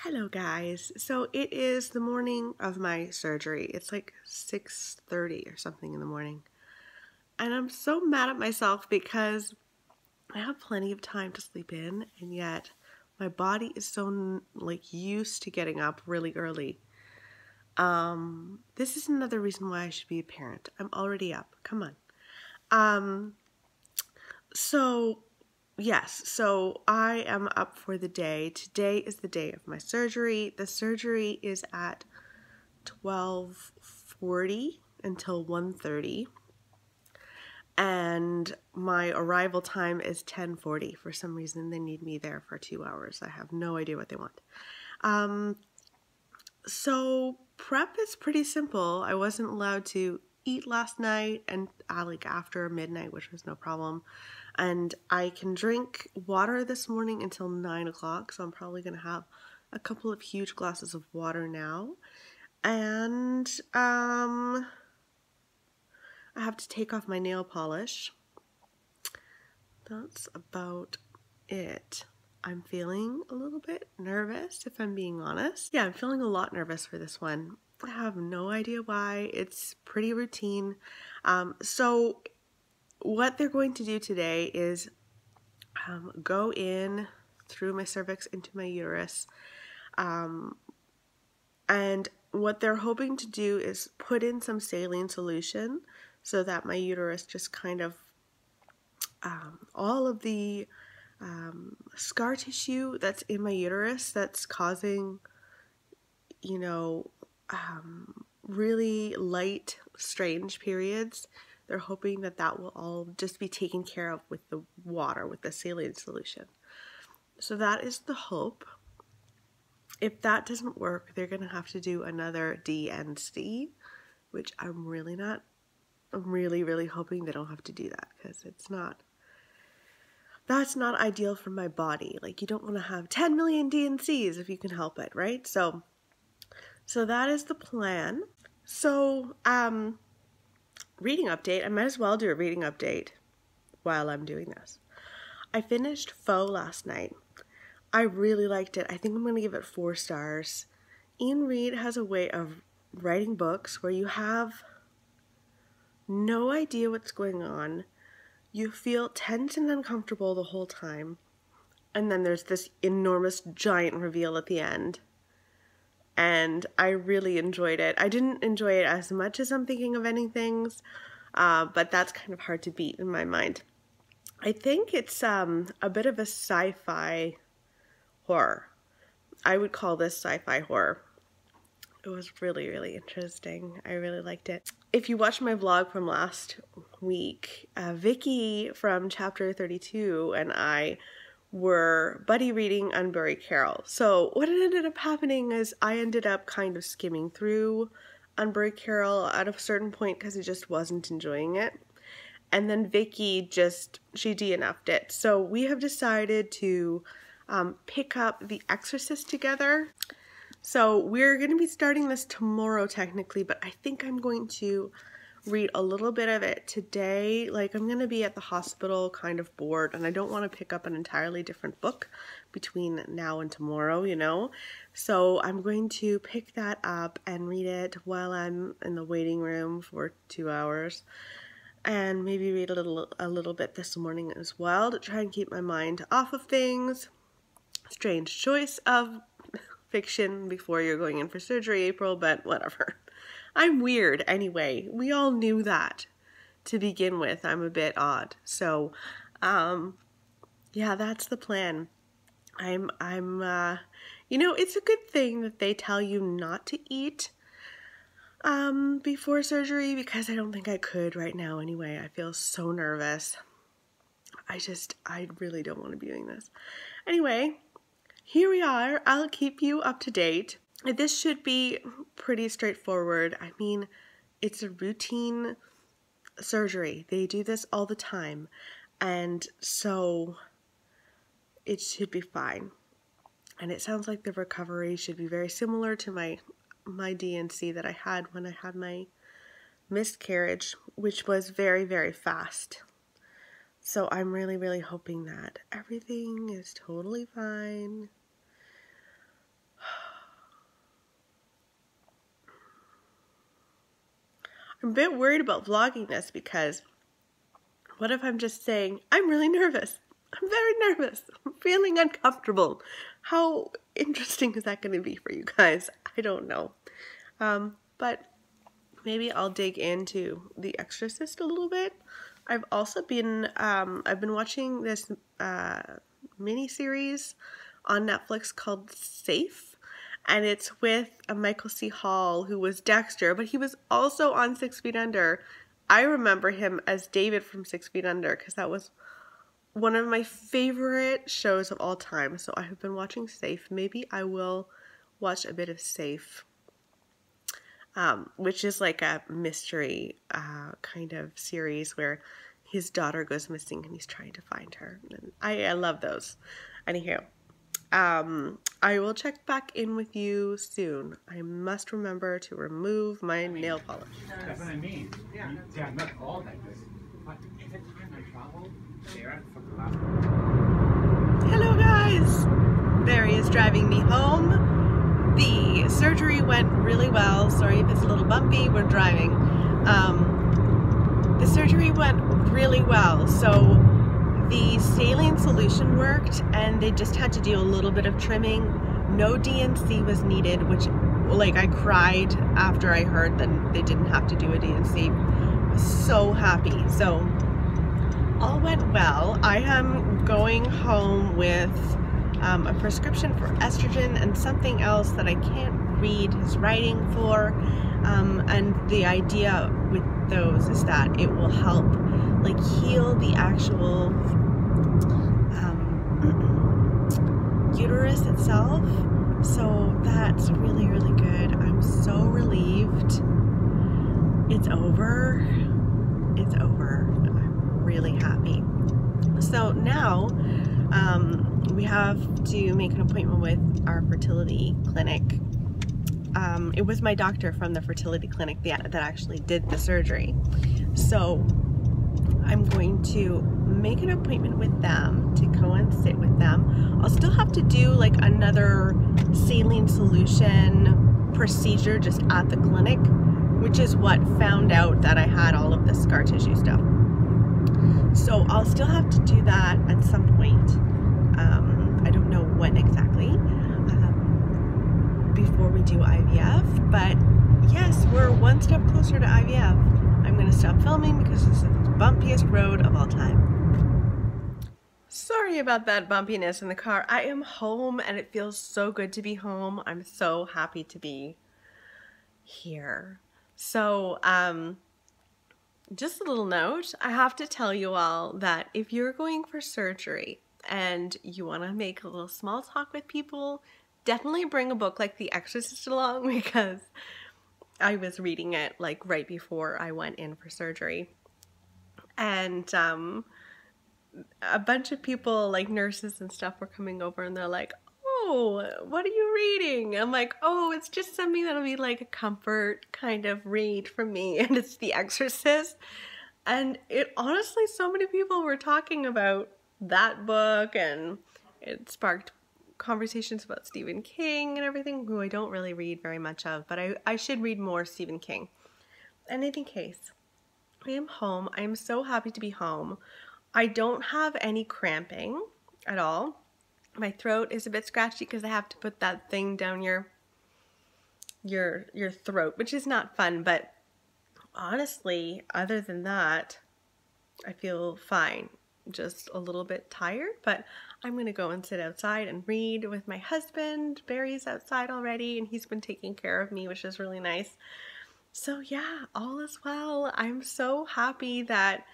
Hello guys. So it is the morning of my surgery. It's like 6:30 or something in the morning. And I'm so mad at myself because I have plenty of time to sleep in, and yet my body is so used to getting up really early. This is another reason why I should be a parent. I'm already up. Come on. So I am up for the day. Today is the day of my surgery. The surgery is at 12:40 until 1:30. And my arrival time is 10:40. For some reason, they need me there for 2 hours. I have no idea what they want. So prep is pretty simple. I wasn't allowed to eat last night and after midnight, which was no problem. And I can drink water this morning until 9 o'clock. So I'm probably going to have a couple of huge glasses of water now. And I have to take off my nail polish. That's about it. I'm feeling a little bit nervous, if I'm being honest. Yeah, I'm feeling a lot nervous for this one. I have no idea why. It's pretty routine. So what they're going to do today is go in through my cervix into my uterus. And what they're hoping to do is put in some saline solution so that my uterus just kind of, all of the scar tissue that's in my uterus that's causing, really light, strange periods. They're hoping that that will all just be taken care of with the water, with the saline solution. So that is the hope. If that doesn't work, they're going to have to do another D&C, which I'm really hoping they don't have to do that, because that's not ideal for my body. Like, you don't want to have 10 million D&Cs if you can help it, right? So that is the plan. So, reading update. I might as well do a reading update while I'm doing this. I finished Foe last night. I really liked it. I think I'm going to give it 4 stars. Ian Reid has a way of writing books where you have no idea what's going on. You feel tense and uncomfortable the whole time. And then there's this enormous giant reveal at the end. And I really enjoyed it. I didn't enjoy it as much as I'm thinking of ending things, but that's kind of hard to beat in my mind. I think it's a bit of a sci-fi horror. I would call this sci-fi horror. It was really, really interesting. I really liked it. If you watched my vlog from last week, Vicky from chapter 32 and I were buddy reading Unbury Carol. So what ended up happening is I ended up kind of skimming through Unbury Carol at a certain point because I just wasn't enjoying it. And then Vicky she DNF'd it. So we have decided to pick up The Exorcist together. So we're going to be starting this tomorrow technically, but I think I'm going to read a little bit of it today. I'm going to be at the hospital kind of bored, and I don't want to pick up an entirely different book between now and tomorrow, So I'm going to pick that up and read it while I'm in the waiting room for 2 hours. And maybe read a little bit this morning as well to try and keep my mind off of things. Strange choice of fiction before you're going in for surgery, April, but whatever. I'm weird anyway. We all knew that to begin with. I'm a bit odd. So, yeah, that's the plan. It's a good thing that they tell you not to eat before surgery, because I don't think I could right now anyway. I feel so nervous. I really don't want to be doing this. Anyway, here we are. I'll keep you up to date. This should be pretty straightforward. I mean, it's a routine surgery. They do this all the time. And so it should be fine. And it sounds like the recovery should be very similar to my D&C that I had when I had my miscarriage, which was very, very fast. So I'm really, really hoping that everything is totally fine. I'm a bit worried about vlogging this because what if I'm just saying, I'm really nervous. I'm very nervous. I'm feeling uncomfortable. How interesting is that going to be for you guys? I don't know. But maybe I'll dig into The Exorcist a little bit. I've also been, I've been watching this mini-series on Netflix called Safe. And it's with Michael C. Hall, who was Dexter, but he was also on 6 Feet Under. I remember him as David from 6 Feet Under because that was one of my favorite shows of all time. So I have been watching Safe. Maybe I will watch a bit of Safe, which is like a mystery kind of series where his daughter goes missing and he's trying to find her. And I love those. Anywho, I will check back in with you soon. I must remember to remove my nail polish. That's what I mean. Yeah, not all that good. But every time I travel there for the last. Hello guys! Barry is driving me home. The surgery went really well. Sorry if it's a little bumpy, we're driving. The surgery went really well. So the saline solution worked and they just had to do a little bit of trimming. No DNC was needed, which, like, I cried after I heard that they didn't have to do a DNC. I was so happy. So all went well. I am going home with a prescription for estrogen and something else that I can't read his writing for. And the idea with those is that it will help like heal the actual uterus itself. So that's really, really good. I'm so relieved. It's over. It's over. I'm really happy. So now we have to make an appointment with our fertility clinic. It was my doctor from the fertility clinic that actually did the surgery. So I'm going to make an appointment with them to go and sit with them. I'll still have to do like another saline solution procedure just at the clinic, which is what found out that I had all of the scar tissue stuff. So I'll still have to do that at some point. I don't know when exactly, before we do IVF, but yes, we're one step closer to IVF. I'm going to stop filming because this is the bumpiest road of all time. Sorry about that bumpiness in the car. I am home and it feels so good to be home. I'm so happy to be here. So, just a little note, I have to tell you all that if you're going for surgery and you want to make a little small talk with people, definitely bring a book like The Exorcist along, because I was reading it like right before I went in for surgery. And a bunch of people, like nurses and stuff, were coming over and they're like, oh, what are you reading? I'm like, oh, it's just something that'll be like a comfort kind of read for me, and it's The Exorcist. And it honestly, so many people were talking about that book, and it sparked conversations about Stephen King and everything, who I don't really read very much of, but I should read more Stephen King. In any case, I am home. I am so happy to be home. I don't have any cramping at all. My throat is a bit scratchy because I have to put that thing down your throat, which is not fun, but honestly, other than that, I feel fine. Just a little bit tired, but I'm going to go and sit outside and read with my husband. Barry's outside already, and he's been taking care of me, which is really nice. So yeah, all is well. I'm so happy that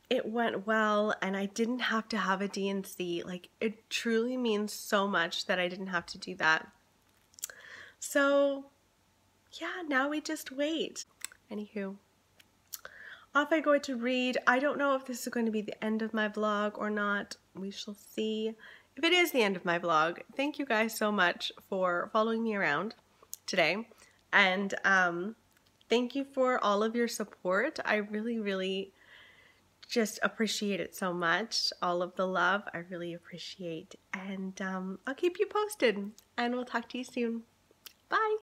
it went well and I didn't have to have a DNC. Like, it truly means so much that I didn't have to do that. So yeah, now we just wait. Anywho, off I go to read. I don't know if this is going to be the end of my vlog or not. We shall see. If it is the end of my vlog, thank you guys so much for following me around today. And thank you for all of your support. I really, really just appreciate it so much. All of the love, I really appreciate. And I'll keep you posted. And we'll talk to you soon. Bye.